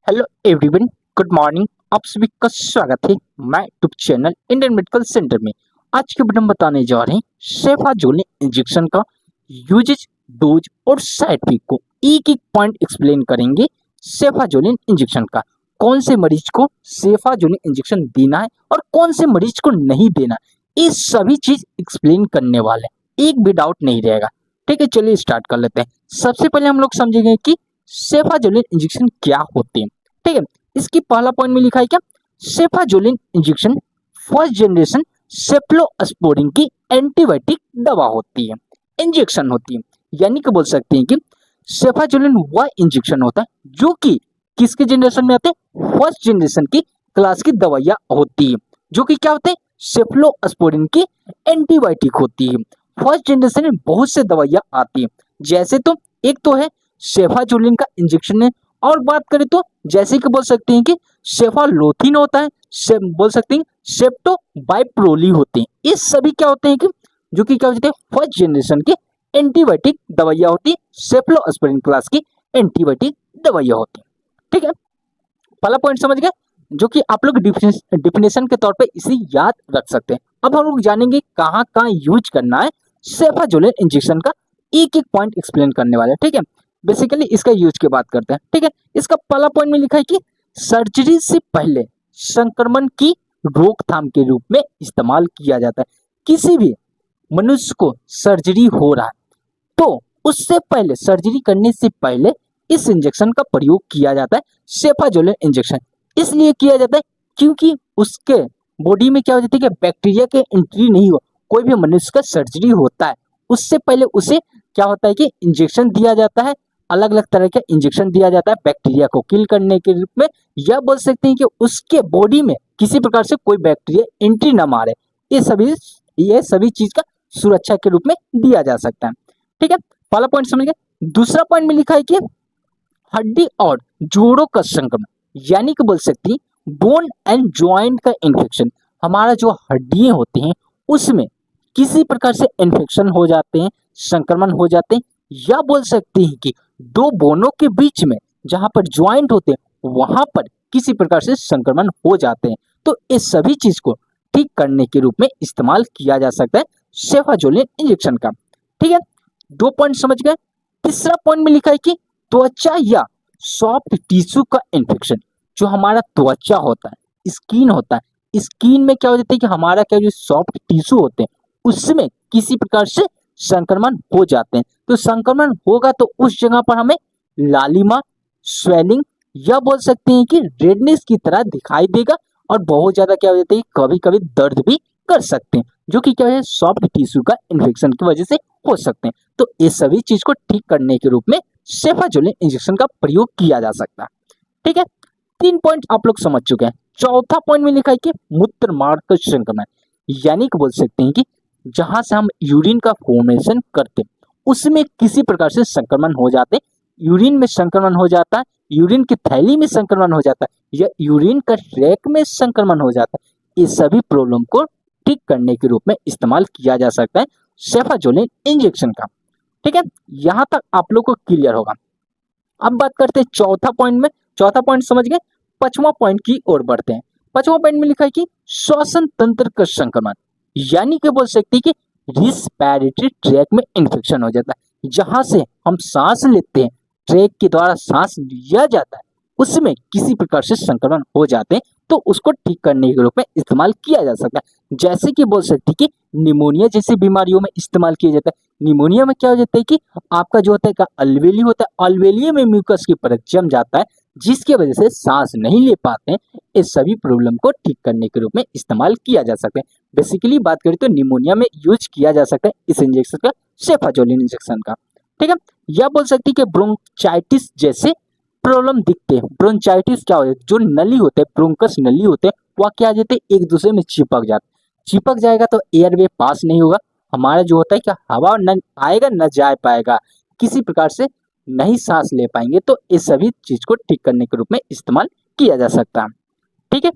Hello everyone, good morning. आप सभी का स्वागत है मैं YouTube channel Indian medical centre में। आज के वीडियो में बताने जा रहे हैं सेफाजोलिन इंजेक्शन का यूजेज, डोज और साइड इफेक्ट को एक एक पॉइंट एक्सप्लेन करेंगे। सेफाजोलिन इंजेक्शन का कौन से मरीज को सेफाजोलिन इंजेक्शन देना है और कौन से मरीज को नहीं देना, ये सभी चीज एक्सप्लेन करने वाले हैं, एक भी डाउट नहीं रहेगा। ठीक है, चलिए स्टार्ट कर लेते हैं। सबसे पहले हम लोग समझेंगे कि सेफाजोलिन इंजेक्शन क्या होते हैं। ठीक है, इसकी पहला पॉइंट में लिखा है क्या, सेफाजोलिन इंजेक्शन फर्स्ट जनरेशन सेफ्लोस्पोरिन की एंटीबायोटिक दवा होती है, इंजेक्शन होती है। यानी कि बोल सकते हैं कि सेफाजोलिन वह इंजेक्शन होता है जो कि किसके जनरेशन में आते हैं, फर्स्ट जनरेशन की क्लास की दवाइयां होती है, जो कि क्या होते हैं, सेफ्लोस्पोरिन की एंटीबायोटिक होती है। फर्स्ट जनरेशन में बहुत से दवाइयां आती है, जैसे तो एक तो है सेफाजोलिन का इंजेक्शन है, और बात करें तो जैसे कि बोल सकते हैं कि सेफालोथिन होता है, बोल सकते हैं सेप्टो बाइप्रोली होते हैं। ये सभी क्या होते हैं कि जो कि क्या होते हैं, फर्स्ट जनरेशन की एंटीबायोटिक दवाइयां होती है, सेफ्लोस्पोरिन क्लास की एंटीबायोटिक दवाइयां होती है। ठीक है, पहला पॉइंट समझ गए, जो कि आप लोग डिफिनेशन के तौर पे इसे याद रख सकते हैं। अब हम लोग जानेंगे कहाँ कहाँ यूज करना है सेफाजोलिन इंजेक्शन का, एक एक पॉइंट एक्सप्लेन करने वाले। ठीक है, बेसिकली इसका यूज की बात करते हैं। ठीक है, इसका पहला पॉइंट में लिखा है कि सर्जरी से पहले संक्रमण की रोकथाम के रूप में इस्तेमाल किया जाता है। किसी भी मनुष्य को सर्जरी हो रहा है तो उससे पहले, सर्जरी करने से पहले इस इंजेक्शन का प्रयोग किया जाता है, सेफाजोलिन इंजेक्शन। इसलिए किया जाता है क्योंकि उसके बॉडी में क्या हो जाती है कि बैक्टीरिया के एंट्री नहीं हो। कोई भी मनुष्य का सर्जरी होता है उससे पहले उसे क्या होता है कि इंजेक्शन दिया जाता है, अलग अलग तरह के इंजेक्शन दिया जाता है बैक्टीरिया को किल करने के रूप में, या बोल सकते हैं कि उसके बॉडी में किसी प्रकार से कोई बैक्टीरिया एंट्री ना मारे। ये सभी चीज का सुरक्षा के रूप में दिया जा सकता है। ठीक है, पहला पॉइंट समझ गए। दूसरा पॉइंट में लिखा है कि हड्डी और जोड़ों का संक्रमण, यानी कि बोल सकते हैं बोन एंड जॉइंट का इन्फेक्शन। हमारा जो हड्डियां होती हैं उसमें किसी प्रकार से इन्फेक्शन हो जाते हैं, संक्रमण हो जाते हैं, या बोल सकते हैं कि दो बोनों के बीच में जहां पर ज्वाइंट होते हैं वहां पर किसी प्रकार से संक्रमण हो जाते हैं, तो इस सभी चीज को ठीक करने के रूप में इस्तेमाल किया जा सकता है सेफाजोलिन इंजेक्शन का। ठीक है, दो पॉइंट समझ गए। तीसरा पॉइंट में लिखा है कि त्वचा या सॉफ्ट टिश्यू का इन्फेक्शन, जो हमारा त्वचा होता है, स्किन होता है, स्किन में क्या हो जाता है कि हमारा क्या जो सॉफ्ट टिश्यू होते हैं उसमें किसी प्रकार से संक्रमण हो जाते हैं। तो संक्रमण होगा तो उस जगह पर हमें लालिमा, स्वेलिंग, या बोल सकते हैं कि रेडनेस की तरह दिखाई देगा, और बहुत ज्यादा क्या हो जाता है, कभी कभी दर्द भी कर सकते हैं, जो कि क्या है, सॉफ्ट टिश्यू का इन्फेक्शन की वजह से हो सकते हैं। तो ये सभी चीज को ठीक करने के रूप में सेफाजोलिन इंजेक्शन का प्रयोग किया जा सकता है। ठीक है, तीन पॉइंट आप लोग समझ चुके हैं। चौथा पॉइंट में लिखा है कि मूत्र मार्ग का संक्रमण, यानी कि बोल सकते हैं कि जहां से हम यूरिन का फॉर्मेशन करते हैं उसमें किसी प्रकार से संक्रमण हो जाते हैं, यूरिन में संक्रमण हो जाता है, यूरिन की थैली में संक्रमण हो जाता है, या यूरिन का ट्रैक में संक्रमण हो जाता है। ये सभी प्रॉब्लम को ठीक करने के रूप में इस्तेमाल किया जा सकता है सेफाजोलिन इंजेक्शन का। ठीक है, यहां तक आप लोग को क्लियर होगा। अब बात करते हैं चौथा पॉइंट में, चौथा पॉइंट समझ गए। पांचवा पॉइंट की ओर बढ़ते हैं। पांचवा पॉइंट में लिखा है कि श्वसन तंत्र का संक्रमण, यानी कि बोल सकते हैं कि रिस्पिरेटरी ट्रैक में इन्फेक्शन हो जाता है, जहां से हम सांस लेते हैं, ट्रैक के द्वारा सांस लिया जाता है, उसमें किसी प्रकार से संक्रमण हो जाते हैं, तो उसको ठीक करने के रूप में इस्तेमाल किया जा सकता है। जैसे कि बोल सकते हैं कि निमोनिया जैसी बीमारियों में इस्तेमाल किया जाता है। निमोनिया में क्या हो जाता है कि आपका जो होता है अलवेली होता है, अलवेलिया में म्यूकस की परत जम जाता है, जिसकी वजह से सांस नहीं ले पाते हैं। इस सभी प्रॉब्लम को ठीक करने के रूप में इस्तेमाल किया जा सकता है। बेसिकली बात करें तो निमोनिया में यूज किया जा सकता है इस इंजेक्शन का, सेफाजोलिन इंजेक्शन का। ठीक है, या बोल सकते हैं कि ब्रोंचाइटिस जैसे प्रॉब्लम दिखते हैं। ब्रोंचाइटिस क्या होता है, जो नली होते हैं, ब्रोंकस नली होते हैं, वह क्या जाते हैं, एक दूसरे में चिपक जाते, चिपक जाएगा तो एयरवे पास नहीं होगा, हमारा जो होता है कि हवा न आएगा न जा पाएगा, किसी प्रकार से नहीं सांस ले पाएंगे। तो इस सभी चीज को ठीक करने के रूप में इस्तेमाल किया जा सकता है। ठीक है,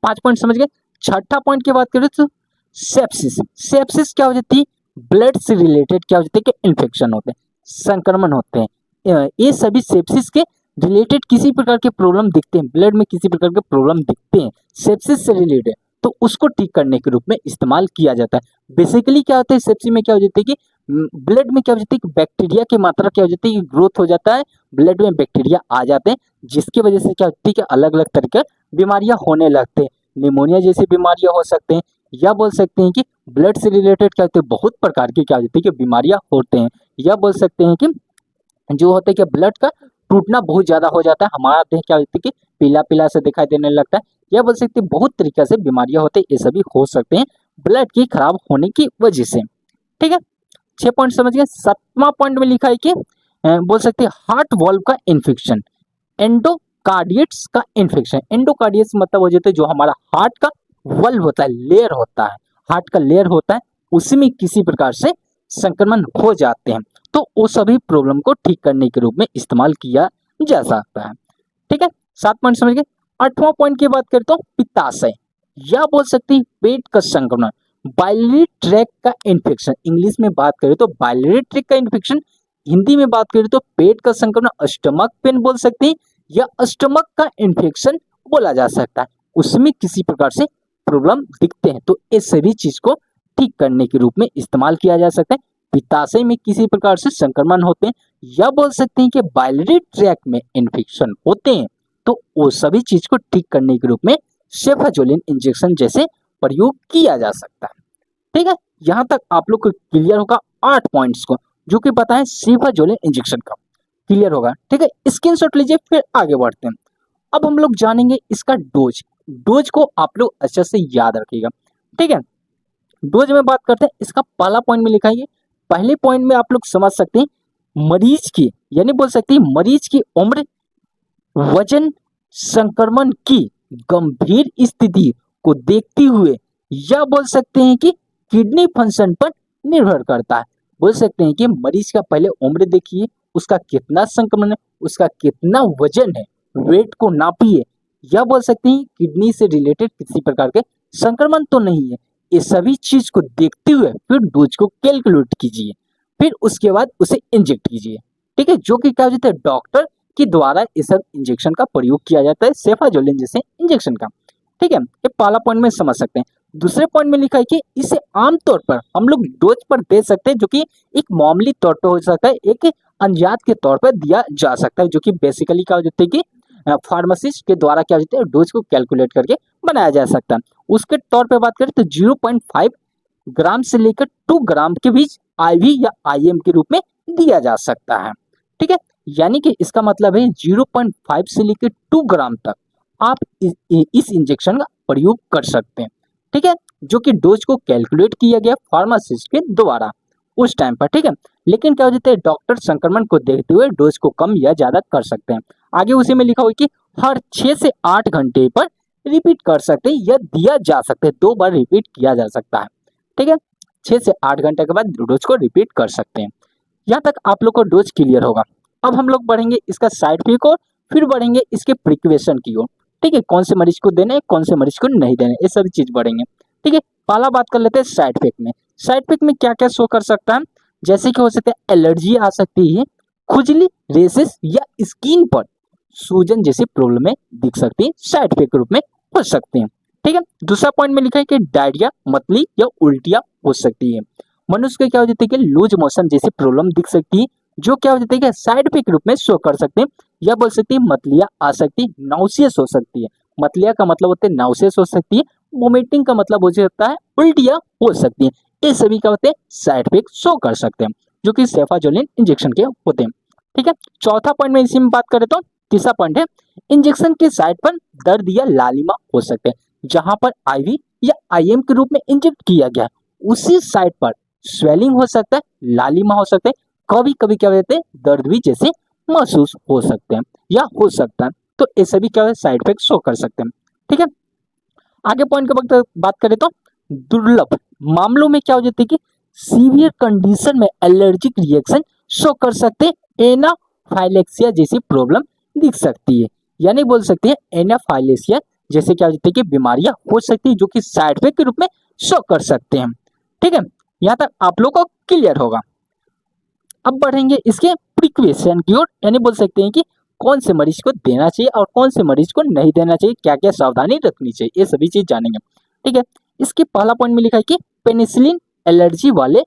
5 पॉइंट समझ गए। छठा पॉइंट की बात करें तो सेप्सिस। सेप्सिस क्या हो जाती है, ब्लड से रिलेटेड क्या हो जाती है कि इन्फेक्शन होते हैं, संक्रमण होते हैं। ये सभी सेप्सिस के रिलेटेड किसी प्रकार के प्रॉब्लम दिखते हैं, ब्लड में किसी प्रकार के प्रॉब्लम दिखते हैं सेप्सिस से रिलेटेड, तो उसको ठीक करने के रूप में इस्तेमाल किया जाता है। बेसिकली क्या होता है सेप्सी में, क्या हो जाती है कि ब्लड में क्या हो जाती है कि बैक्टीरिया की मात्रा क्या हो जाती है कि ग्रोथ हो जाता है, ब्लड में बैक्टीरिया आ जाते हैं, जिसकी वजह से क्या होती है कि अलग अलग तरह की बीमारियां होने लगते हैं। निमोनिया जैसी बीमारियां हो सकते हैं, या बोल सकते हैं कि ब्लड से रिलेटेड क्या होते हैं बहुत प्रकार की क्या होती है कि बीमारियां होते हैं, या बोल सकते हैं कि जो होता है कि ब्लड का टूटना बहुत ज्यादा हो जाता है, हमारा देह क्या होती है कि पीला पीला से दिखाई देने लगता है, या बोल सकते हैं बहुत तरीके से बीमारियां होते हैं, ये सभी हो सकते हैं ब्लड की खराब होने की वजह से। ठीक है, 6 पॉइंट समझ गए। 7वां पॉइंट में लिखा है कि बोल सकते हैं हार्ट वॉल्व का इन्फेक्शन, एंडोकार्डियट्स का इन्फेक्शन। एंडोकार्डियट्स मतलब हो जाता है जो हमारा हार्ट का वल्व होता है, लेयर होता है, हार्ट का लेयर होता है, उसमें किसी प्रकार से संक्रमण हो जाते हैं, तो वो सभी प्रॉब्लम को ठीक करने के रूप में इस्तेमाल किया जा सकता है। ठीक है, 7 पॉइंट समझ गए। 8वां पॉइंट की बात करें तो पित्ताशय, या बोल सकते हैं पेट का संक्रमण, बाइलरी ट्रैक का इन्फेक्शन। इंग्लिश में बात करें तो बाइलरी ट्रैक का इन्फेक्शन, हिंदी में बात करें तो पेट का संक्रमण, स्टमक पेन बोल सकते हैं, या स्टमक का इन्फेक्शन बोला जा सकता है, उसमें किसी प्रकार से प्रॉब्लम दिखते हैं, तो इस सभी चीज को ठीक करने के रूप में इस्तेमाल किया जा सकता है। पित्ताशय में किसी प्रकार से संक्रमण होते हैं, या बोल सकते हैं कि बाइलरी ट्रैक में इन्फेक्शन होते हैं, तो वो सभी चीज को ठीक करने के रूप में सेफाजोलिन इंजेक्शन जैसे प्रयोग किया जा सकता है। ठीक है, यहाँ तक आप लोग को क्लियर होगा 8 पॉइंट्स को, जो कि पता है सेफाजोलिन इंजेक्शन का क्लियर होगा। ठीक है, स्क्रीनशॉट लीजिए, फिर आगे बढ़ते हैं। अब हम लोग जानेंगे इसका डोज। डोज को आप लोग अच्छे से याद रखिएगा। ठीक है, डोज में बात करते हैं, इसका पहला पॉइंट में लिखा है, पहले पॉइंट में आप लोग समझ सकते हैं मरीज की, यानी बोल सकते हैं मरीज की उम्र, वजन, संक्रमण की गंभीर स्थिति को देखते हुए, या बोल सकते हैं कि किडनी फंक्शन पर निर्भर करता है। बोल सकते हैं कि मरीज का पहले उम्र देखिए, उसका कितना संक्रमण है, उसका कितना वजन है, वेट को नापिए, या बोल सकते हैं किडनी से रिलेटेड किसी प्रकार के संक्रमण तो नहीं है। ये सभी चीज को देखते हुए फिर डोज को कैलकुलेट कीजिए, फिर उसके बाद उसे इंजेक्ट कीजिए। ठीक है, जो कि क्या होता है डॉक्टर के द्वारा इस सब इंजेक्शन का प्रयोग किया जाता है, सेफाजोलिन जैसे इंजेक्शन का। ठीक है, ये पहला पॉइंट में समझ सकते हैं। दूसरे पॉइंट में लिखा है कि इसे आमतौर पर हम लोग डोज पर दे सकते हैं, जो कि एक मामूली तौर पर हो सकता है, एक अंजात के तौर पर दिया जा सकता है, जो कि बेसिकली क्या हो जाता है कि फार्मासिस्ट के द्वारा क्या होता है डोज को कैलकुलेट करके बनाया जा सकता है। उसके तौर पे बात करें तो 0.5 ग्राम से लेकर 2 ग्राम के बीच आईवी या आईएम के रूप में दिया जा सकता है। ठीक है, यानी कि इसका मतलब है 0.5 से लेकर 2 ग्राम तक आप इस इंजेक्शन का प्रयोग कर सकते हैं। ठीक है, जो कि डोज को कैलकुलेट किया गया फार्मासिस्ट के द्वारा उस टाइम पर। ठीक है, लेकिन क्या हो जाता है डॉक्टर संक्रमण को देखते हुए डोज को कम या ज्यादा कर सकते हैं। आगे उसी में लिखा हुआ है कि हर 6 से 8 घंटे पर रिपीट कर सकते हैं या दिया जा सकता है, 2 बार रिपीट किया जा सकता है। ठीक है, 6 से 8 घंटे के बाद डोज को रिपीट कर सकते हैं। यहाँ तक आप लोग को डोज क्लियर होगा। अब हम लोग बढ़ेंगे इसका साइड इफेक्ट और फिर बढ़ेंगे इसके प्रिकवेशन की ओर। ठीक है, कौन से मरीज को देना है, कौन से मरीज को नहीं देना है, ये सभी चीज बढ़ेंगे। ठीक है, पहला बात कर लेते हैं साइड इफेक्ट में। साइड इफेक्ट में क्या क्या शो कर सकता है, जैसे कि हो सकता है एलर्जी आ सकती है, खुजली, रेसेस, या स्किन पर सूजन जैसी प्रॉब्लम दिख सकती है, साइड इफेक्ट के रूप में हो सकते हैं। ठीक है, दूसरा पॉइंट में लिखा है कि डायरिया, मतली या उल्टियां हो सकती है। मनुष्य को क्या हो जाती है कि लूज मोशन जैसी प्रॉब्लम दिख सकती है, जो क्या हो जाती है कि साइड इफेक्ट के रूप में शो कर सकते हैं, या बोल सकती है मतलियां आ सकती है, नाउसियस हो सकती है। मतलिया का मतलब होता है नाउसियस हो सकती है, वोमिटिंग का मतलब हो सकता है उल्टियां हो सकती है। ये सभी क्या होते हैं साइड इफेक्ट शो कर सकते हैं, जो कि सेफाजोलिन इंजेक्शन के होते हैं। ठीक है, चौथा पॉइंट में इसी में बात करें तो तीसरा पॉइंट है इंजेक्शन के साइड पर दर्द या लालिमा हो सकते हैं। जहां पर आईवी या आईएम के रूप में इंजेक्ट किया गया उसी साइड पर स्वेलिंग हो सकता है, लालिमा हो सकते हैं, कभी कभी क्या होते हैं दर्द भी जैसे महसूस हो सकते हैं या हो सकता है, तो ये सभी क्या है साइड इफेक्ट शो कर सकते हैं। ठीक है, आगे पॉइंट के वक्त बात करें तो दुर्लभ मामलों में क्या हो जाती है कि सीवियर कंडीशन में एलर्जिक रिएक्शन शो कर सकते हैं, एनाफाइलेक्सिया जैसी प्रॉब्लम दिख सकती है, यानी बोल सकते हैं एनाफाइलेक्सिया जैसे क्या हो जाती है कि बीमारियां हो सकती है, जो कि साइड इफेक्ट के रूप में शो कर सकते हैं। ठीक है, यहाँ तक आप लोग को क्लियर होगा। अब बढ़ेंगे इसके प्रिकवेशन की ओर, यानी बोल सकते हैं कि कौन से मरीज को देना चाहिए और कौन से मरीज को नहीं देना चाहिए, क्या क्या सावधानी रखनी चाहिए, ये सभी चीज जानेंगे। ठीक है, इसके पहला पॉइंट में लिखा है कि पेनिसिलिन एलर्जी वाले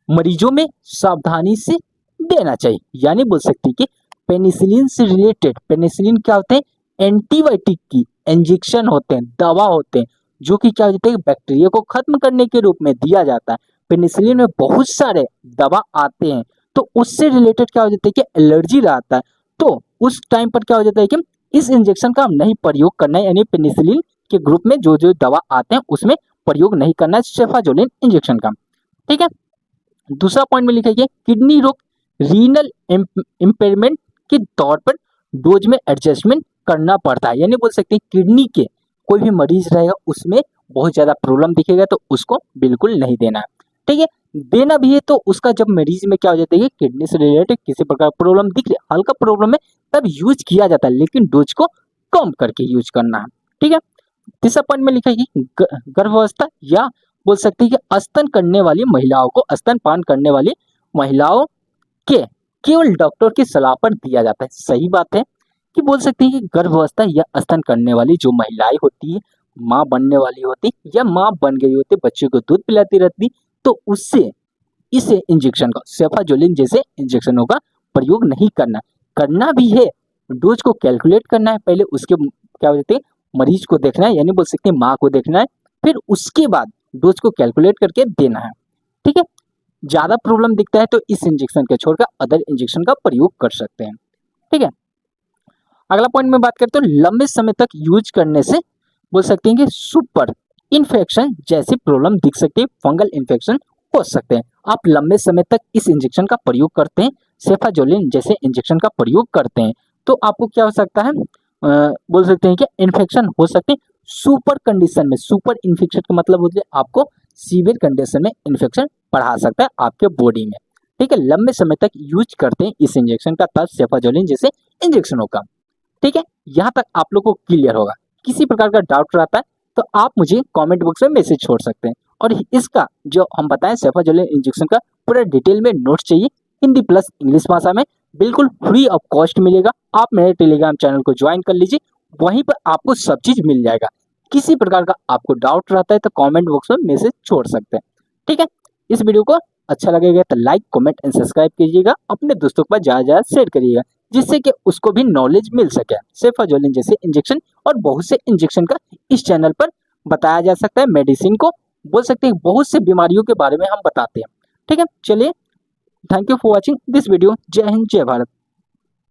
मरीजों में सावधानी से देना चाहिए। यानी बोल सकते हैं कि पेनिसिलिन से रिलेटेड, पेनिसिलिन क्या होते हैं, एंटीबायोटिक की इंजेक्शन होते हैं, दवा होते हैं, जो कि क्या होते हैं, बैक्टीरिया को खत्म करने के रूप में दिया जाता है। पेनिसिलिन में बहुत सारे दवा आते हैं, तो उससे रिलेटेड क्या हो जाता है कि एलर्जी रहता है, तो उस टाइम पर क्या हो जाता है कि इस इंजेक्शन का नहीं प्रयोग करना है। यानी पेनिसिलिन के ग्रुप में जो जो दवा आते हैं उसमें प्रयोग नहीं करना है सेफाजोलिन इंजेक्शन का। ठीक है, दूसरा पॉइंट में लिखा है किडनी रोग रीनल इम्पेयरमेंट के तौर पर डोज में एडजस्टमेंट करना पड़ता है। यानी बोल सकते हैं किडनी के कोई भी मरीज रहेगा उसमें बहुत ज्यादा प्रॉब्लम दिखेगा तो उसको बिल्कुल नहीं देना है। ठीक है, देना भी है तो उसका जब मरीज में क्या हो जाता है कि किडनी से रिलेटेड किसी प्रकार प्रॉब्लम दिख रही, हल्का प्रॉब्लम है, तब यूज किया जाता है, लेकिन डोज को कम करके यूज करना है। ठीक है, तीसरा पॉइंट में लिखा है कि गर्भावस्था या बोल सकते हैं कि स्तन करने वाली महिलाओं को, स्तनपान करने वाली महिलाओं के केवल डॉक्टर की सलाह पर दिया जाता है। सही बात है कि बोल सकते हैं कि गर्भावस्था या स्तन करने वाली जो महिलाएं होती है, माँ बनने वाली होती या माँ बन गई होती, बच्चे को दूध पिलाती रहती, तो उससे इसे इंजेक्शन का, सेफाजोलिन जैसे इंजेक्शनों का प्रयोग नहीं करना। करना भी है, डोज को कैलकुलेट करना है, पहले उसके क्या बोलते हैं मरीज को देखना है, यानी बोल सकते हैं माँ को देखना है, फिर उसके बाद डोज को कैलकुलेट करके देना है। ठीक है, ज्यादा प्रॉब्लम दिखता है तो इस इंजेक्शन के छोड़कर अदर इंजेक्शन का प्रयोग कर सकते हैं। ठीक है, अगला पॉइंट में बात करते हैं लंबे समय तक यूज करने से बोल सकते हैं कि सुपर इन्फेक्शन जैसी प्रॉब्लम दिख सकती है, फंगल इन्फेक्शन हो सकते हैं। आप लंबे समय तक इस इंजेक्शन का प्रयोग करते हैं, सेफाजोलिन जैसे इंजेक्शन का प्रयोग करते हैं, तो आपको क्या हो सकता है, बोल सकते हैं कि इन्फेक्शन हो सकते हैं सुपर कंडीशन में। सुपर इन्फेक्शन का मतलब होता है आपको सीवियर कंडीशन में इन्फेक्शन बढ़ा सकता है आपके बॉडी में। ठीक है, लंबे समय तक यूज करते हैं इस इंजेक्शन का, तब सेफाजोलिन जैसे इंजेक्शनों का। ठीक है, यहाँ तक आप लोग को क्लियर होगा। किसी प्रकार का डाउट रहता है तो आप मुझे कमेंट बॉक्स में मैसेज छोड़ सकते हैं, और इसका जो हम बताएं सेफाजोलिन इंजेक्शन का पूरा डिटेल में नोट्स चाहिए हिंदी प्लस इंग्लिश भाषा में, बिल्कुल फ्री ऑफ कॉस्ट मिलेगा। आप मेरे टेलीग्राम चैनल को ज्वाइन कर लीजिए, वहीं पर आपको सब चीज मिल जाएगा। किसी प्रकार का आपको डाउट रहता है तो कमेंट बॉक्स में मैसेज छोड़ सकते हैं। ठीक है, इस वीडियो को अच्छा लगेगा तो लाइक कमेंट एंड सब्सक्राइब कीजिएगा, अपने दोस्तों के पास ज्यादा ज्यादा शेयर करिएगा, जिससे कि उसको भी नॉलेज मिल सके सेफाजोलिन जैसे इंजेक्शन और बहुत से इंजेक्शन का इस चैनल पर बताया जा सकता है। मेडिसिन को बोल सकते हैं बहुत से बीमारियों के बारे में हम बताते हैं। ठीक है, चलिए, thank you for watching this video. जय हिंद, जय भारत।